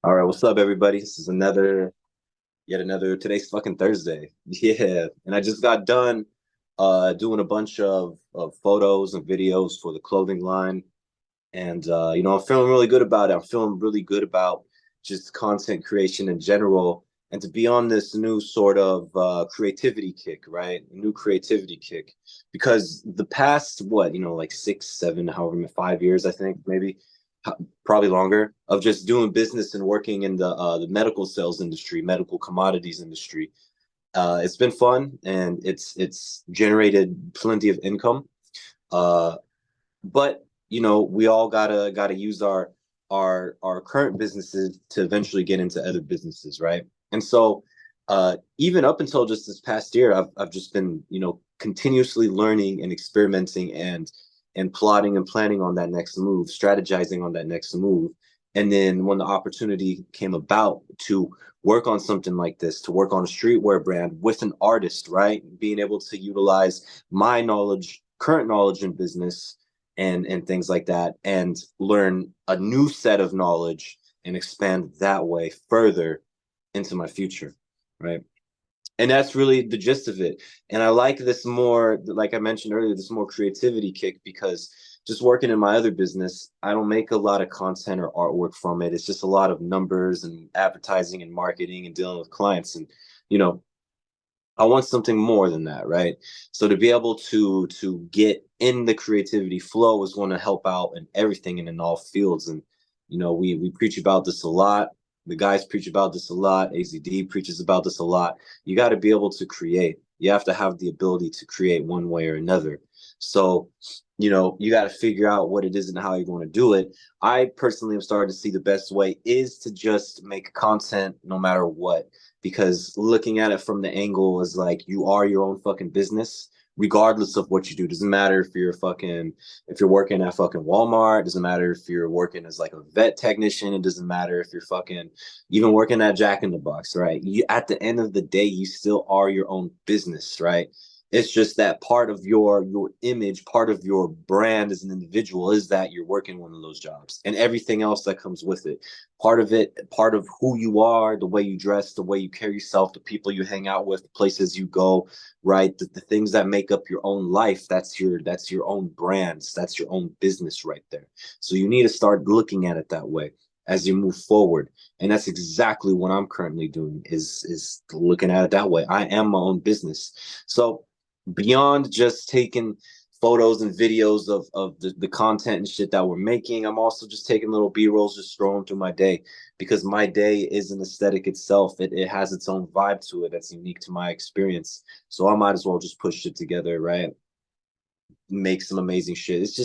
All right, what's up, everybody? This is yet another. Today's fucking Thursday. Yeah, and I just got done doing a bunch of photos and videos for the clothing line, and I'm feeling really good about it. I'm feeling really good about just content creation in general, and to be on this new sort of creativity kick, right? A new creativity kick, because the past like 6, 7, however, 5 years, I think maybe probably longer, of just doing business and working in the medical sales industry, medical commodities industry. It's been fun and it's generated plenty of income. Uh, but we all gotta use our current businesses to eventually get into other businesses, right? And so even up until just this past year, I've just been continuously learning and experimenting and plotting and planning on that next move, strategizing on that next move. And then when the opportunity came about to work on something like this, to work on a streetwear brand with an artist, right? Being able to utilize my knowledge, current knowledge in business and things like that, and learn a new set of knowledge and expand that way further into my future, right? And that's really the gist of it. And I like this more, like I mentioned earlier, this more creativity kick, because just working in my other business, I don't make a lot of content or artwork from it. It's just a lot of numbers and advertising and marketing and dealing with clients. And you know I want something more than that, right? So to be able to get in the creativity flow is going to help out in everything and in all fields. And we preach about this a lot. The guys preach about this a lot. AZD preaches about this a lot. You got to be able to create. You have to have the ability to create one way or another. So, you got to figure out what it is and how you're going to do it. I personally am starting to see the best way is to just make content no matter what, because looking at it from the angle is like you are your own fucking business regardless of what you do. Doesn't matter if you're working at fucking Walmart. Doesn't matter if you're working as like a vet technician. It doesn't matter if you're fucking even working at Jack in the Box, right? You, at the end of the day, you still are your own business, right? It's just that part of your image, part of your brand as an individual is that you're working one of those jobs and everything else that comes with it. Part of it, part of who you are, the way you dress, the way you carry yourself, the people you hang out with, the places you go, right? The things that make up your own life, that's your own brands, that's your own business right there. So you need to start looking at it that way as you move forward. And that's exactly what I'm currently doing is looking at it that way. I am my own business. So beyond just taking photos and videos of the content and shit that we're making, I'm also just taking little b-rolls, just scrolling through my day, because my day is an aesthetic itself. It has its own vibe to it that's unique to my experience. So I might as well just push it together, right? Make some amazing shit. It's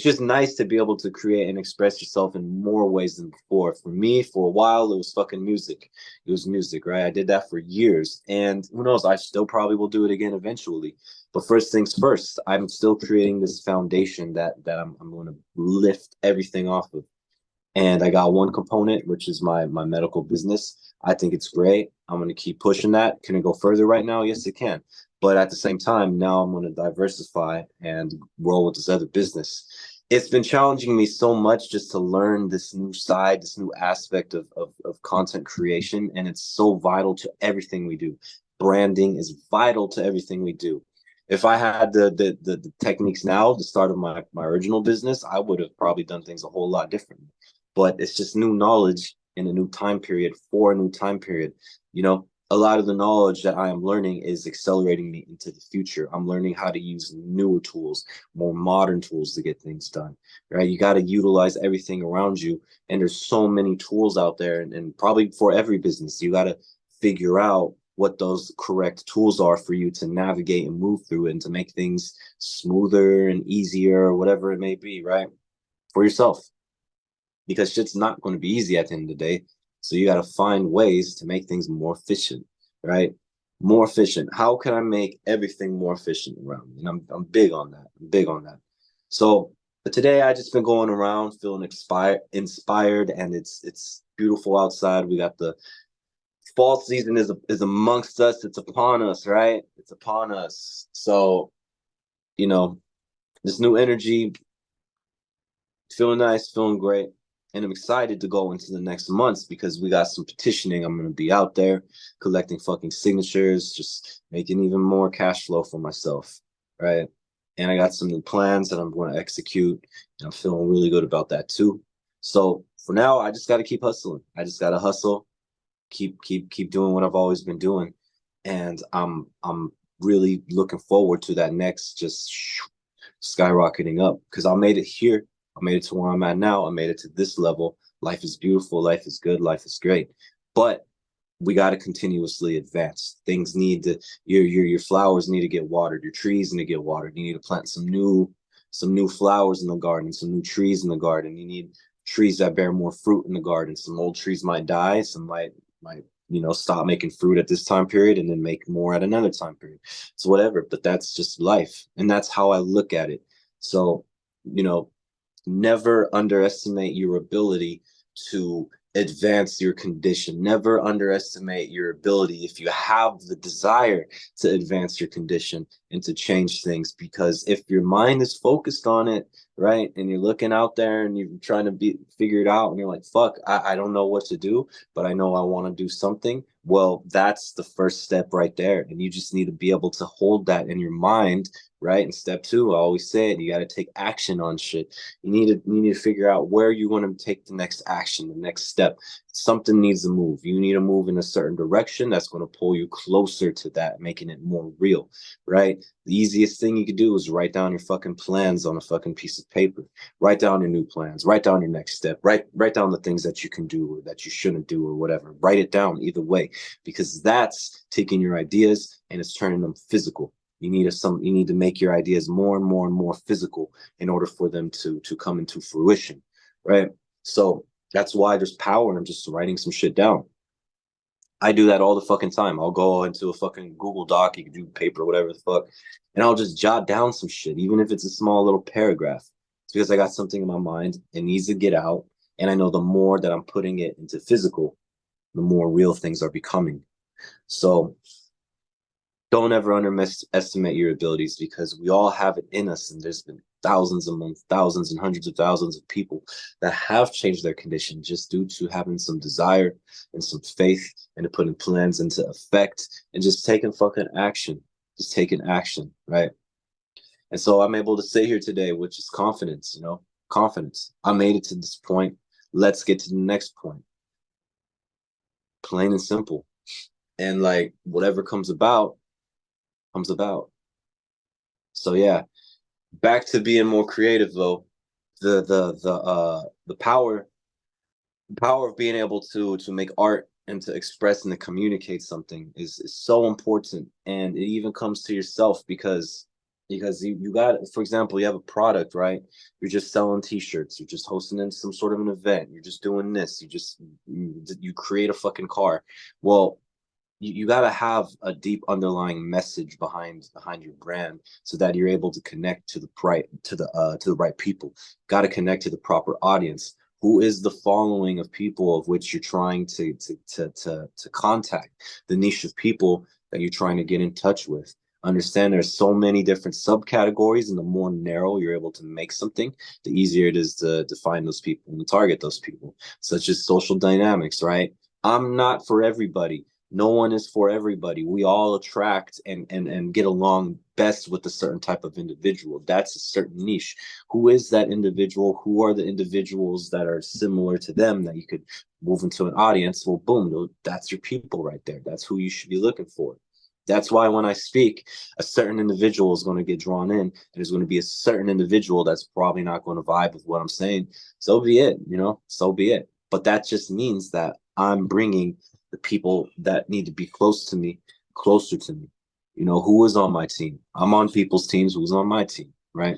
just nice to be able to create and express yourself in more ways than before. For me, for a while, it was fucking music. It was music, right? I did that for years, and who knows? I still probably will do it again eventually. But first things first, I'm still creating this foundation that I'm going to lift everything off of. And I got one component, which is my medical business. I think it's great. I'm going to keep pushing that. Can it go further right now? Yes, it can. But at the same time, now I'm going to diversify and roll with this other business. It's been challenging me so much just to learn this new side, this new aspect of content creation. And it's so vital to everything we do. Branding is vital to everything we do. If I had the techniques now, the start of my original business, I would have probably done things a whole lot differently. But it's just new knowledge in a new time period for a new time period. A lot of the knowledge that I am learning is accelerating me into the future. I'm learning how to use newer tools, more modern tools to get things done, right? You got to utilize everything around you. And there's so many tools out there, and probably for every business, you got to figure out what those correct tools are for you to navigate and move through it and to make things smoother and easier, or whatever it may be, right? For yourself, because shit's not going to be easy at the end of the day. So you got to find ways to make things more efficient, right? More efficient. How can I make everything more efficient around me? And I'm big on that. I'm big on that. So today I just been going around feeling inspired, and it's beautiful outside. We got the fall season is amongst us. It's upon us, right? It's upon us. So you know, this new energy, feeling nice, feeling great. And I'm excited to go into the next months because we got some petitioning. I'm going to be out there collecting fucking signatures, just making even more cash flow for myself, right? And I got some new plans that I'm going to execute, and I'm feeling really good about that too. So for now, I just got to keep hustling. I just got to hustle, keep doing what I've always been doing, and I'm really looking forward to that next just skyrocketing up because I made it here. I made it to where I'm at now. I made it to this level. Life is beautiful. Life is good. Life is great. But we got to continuously advance. Things need to your flowers need to get watered. Your trees need to get watered. You need to plant some new flowers in the garden, some new trees in the garden. You need trees that bear more fruit in the garden. Some old trees might die. Some might stop making fruit at this time period and then make more at another time period. So whatever. But that's just life, and that's how I look at it. So you know, never underestimate your ability to advance your condition. Never underestimate your ability if you have the desire to advance your condition and to change things. Because if your mind is focused on it, right, and you're looking out there and you're trying to figure it out, and you're like, fuck, I don't know what to do, but I know I want to do something. Well, that's the first step right there. And you just need to be able to hold that in your mind, right? And step two, I always say it, you got to take action on shit. You need to figure out where you want to take the next action, the next step. Something needs to move. You need to move in a certain direction that's going to pull you closer to that, making it more real, right? The easiest thing you could do is write down your fucking plans on a fucking piece of paper. Write down your new plans. Write down your next step. Write down the things that you can do or that you shouldn't do or whatever. Write it down either way, because that's taking your ideas and it's turning them physical. You need to make your ideas more and more and more physical in order for them to come into fruition, right? So that's why there's power in just writing some shit down. I do that all the fucking time. I'll go into a fucking Google Doc, you can do paper, whatever the fuck, and I'll just jot down some shit, even if it's a small little paragraph. It's because I got something in my mind, it needs to get out, and I know the more that I'm putting it into physical, the more real things are becoming. So don't ever underestimate your abilities because we all have it in us, and there's been thousands among thousands and hundreds of thousands of people that have changed their condition just due to having some desire and some faith and to putting plans into effect and just taking fucking action, just taking action, right? And so I'm able to sit here today, which is confidence, confidence. I made it to this point. Let's get to the next point. Plain and simple. And like whatever comes about comes about. So yeah, back to being more creative though. The power of being able to make art and to express and to communicate something is so important. And it even comes to yourself because you got, for example, you have a product, right? You're just selling t-shirts, you're just hosting in some sort of an event, you're just doing this, you create a fucking car. Well, you got to have a deep underlying message behind your brand so that you're able to connect to the right people. Got to connect to the proper audience. Who is the following of people of which you're trying to contact? The niche of people that you're trying to get in touch with. Understand there's so many different subcategories, and the more narrow you're able to make something, the easier it is to find those people and to target those people, such as social dynamics, right? I'm not for everybody. No one is for everybody. We all attract and get along best with a certain type of individual. That's a certain niche. Who is that individual? Who are the individuals that are similar to them that you could move into an audience? Well, boom, that's your people right there. That's who you should be looking for. That's why when I speak, a certain individual is going to get drawn in, and there's going to be a certain individual that's probably not going to vibe with what I'm saying. So be it, so be it. But that just means that I'm bringing the people that need to be close to me closer to me. Who is on my team? I'm on people's teams. Who's on my team, right?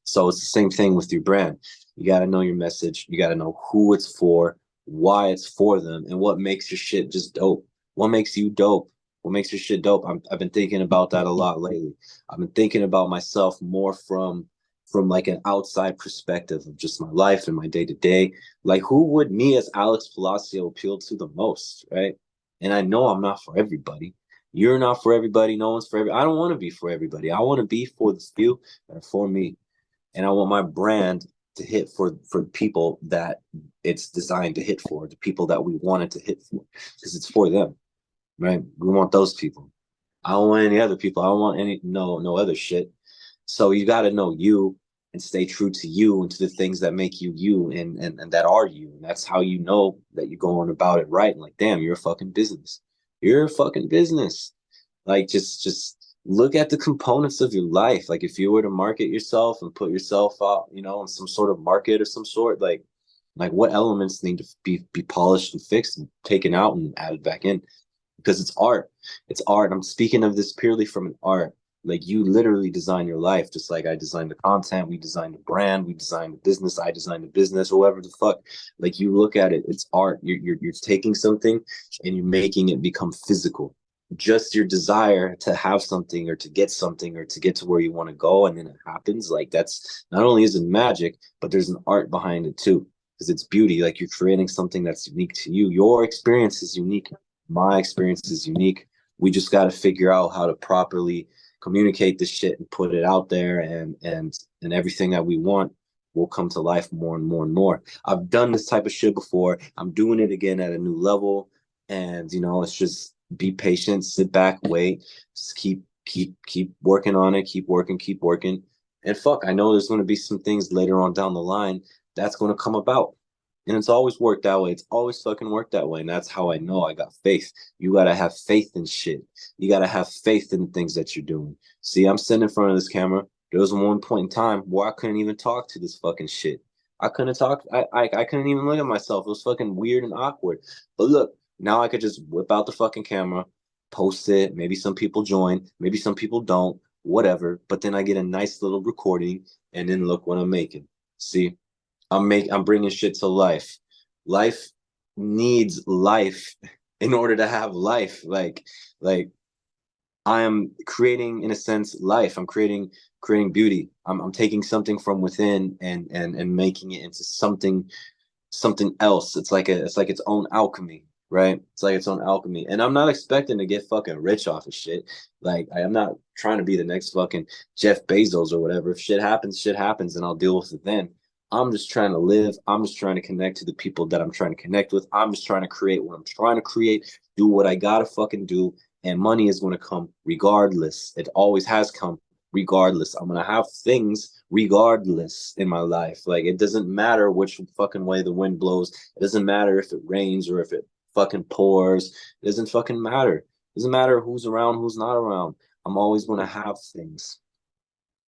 So it's the same thing with your brand. You got to know your message. You got to know who it's for, why it's for them, and what makes your shit just dope. What makes you dope? What makes your shit dope? I've been thinking about that a lot lately. I've been thinking about myself more from like an outside perspective of just my life and my day to day. Like, who would me as Alex Palacio appeal to the most, right? And I know I'm not for everybody. You're not for everybody. No one's for everybody. I don't want to be for everybody. I want to be for the few that are for me, and I want my brand to hit for the people that it's designed to hit for, the people that we want it to hit for, because it's for them, right? We want those people. I don't want any other people. I don't want any no other shit. So you got to know you and stay true to you and to the things that make you you and that are you. And that's how you know that you're going about it right. And like, damn, you're a fucking business. You're a fucking business. Like just look at the components of your life. Like if you were to market yourself and put yourself out, you know, in some sort of market or some sort, like what elements need to be polished and fixed and taken out and added back in, because it's art. It's art. I'm speaking of this purely from an art. Like you literally design your life, just like I designed the content, we designed the brand, we designed the business, I designed the business, whoever the fuck. Like you look at it, it's art. You're taking something and you're making it become physical. Just your desire to have something or to get something or to get to where you want to go, and then it happens. Like that's not only is it magic, but there's an art behind it too, because it's beauty. Like you're creating something that's unique to you. Your experience is unique. My experience is unique. We just got to figure out how to properly communicate this shit and put it out there, and everything that we want will come to life more and more and more. I've done this type of shit before. I'm doing it again at a new level, and you know, it's just be patient, sit back, wait, just keep working on it, keep working. And fuck, I know there's going to be some things later on down the line that's going to come about. And it's always worked that way. It's always fucking worked that way. And that's how I know I got faith. You got to have faith in shit. You got to have faith in the things that you're doing. See, I'm sitting in front of this camera. There was one point in time where I couldn't even talk to this fucking shit. I couldn't talk. I couldn't even look at myself. It was fucking weird and awkward. But look, now I could just whip out the fucking camera, post it. Maybe some people join. Maybe some people don't. Whatever. But then I get a nice little recording, and then look what I'm making. See, I'm bringing shit to life. Life needs life in order to have life. Like I am creating, in a sense, life. I'm creating beauty. I'm taking something from within and making it into something else. It's like its own alchemy, right? It's like its own alchemy. And I'm not expecting to get fucking rich off of shit. Like I'm not trying to be the next fucking Jeff Bezos or whatever. If shit happens, and I'll deal with it then. I'm just trying to live. I'm just trying to connect to the people that I'm trying to connect with. I'm just trying to create what I'm trying to create, do what I gotta fucking do, and money is gonna come regardless. It always has come regardless. I'm gonna have things regardless in my life. Like it doesn't matter which fucking way the wind blows. It doesn't matter if it rains or if it fucking pours. It doesn't fucking matter. It doesn't matter who's around, who's not around. I'm always gonna have things.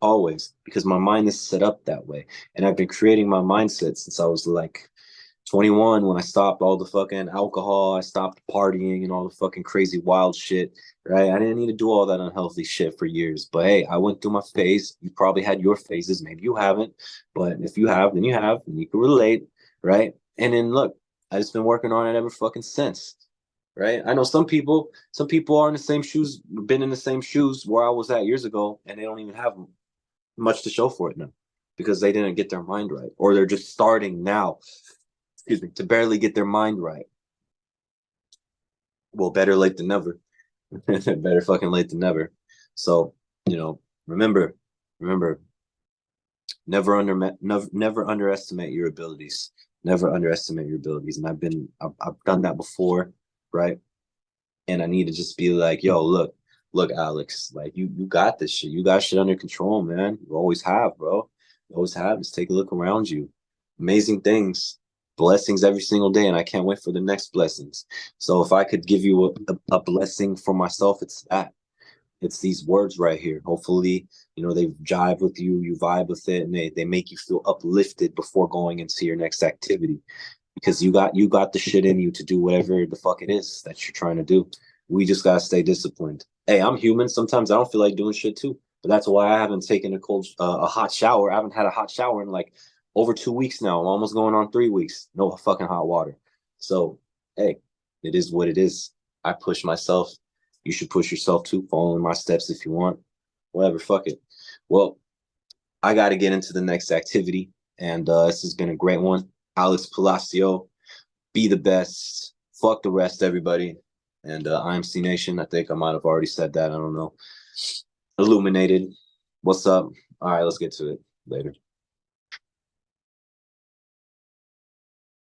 Always, because my mind is set up that way. And I've been creating my mindset since I was like 21, when I stopped all the fucking alcohol, I stopped partying and all the fucking crazy wild shit, right? I didn't need to do all that unhealthy shit for years. But hey, I went through my phase. You probably had your phases. Maybe you haven't. But if you have, then you have, and you can relate, right? And then look, I just been working on it ever fucking since. Right. I know some people are in the same shoes, been in the same shoes where I was at years ago, and they don't even have much to show for it now because they didn't get their mind right, or they're just starting now, excuse me, to barely get their mind right. Well, better late than never. Better fucking late than never. So, you know, remember, never underestimate your abilities. Never underestimate your abilities. And I've done that before, right? And I need to just be like, yo, look, Alex, like you got this shit. You got shit under control, man. You always have, bro. You always have. Just take a look around you. Amazing things, blessings every single day, and I can't wait for the next blessings. So if I could give you a blessing for myself, it's that. It's these words right here. Hopefully, you know, they jive with you, you vibe with it, and they make you feel uplifted before going into your next activity, because you got the shit in you to do whatever the fuck it is that you're trying to do. We just gotta stay disciplined. Hey, I'm human. Sometimes I don't feel like doing shit too, but that's why I haven't taken a hot shower. I haven't had a hot shower in like over 2 weeks now. I'm almost going on 3 weeks. No fucking hot water. So hey, it is what it is. I push myself. You should push yourself too. Follow in my steps if you want. Whatever. Fuck it. Well, I got to get into the next activity, and this has been a great one. Alex Palacio, be the best. Fuck the rest, everybody. And IMC Nation, I think I might have already said that. I don't know. Illuminated. What's up? All right, let's get to it later.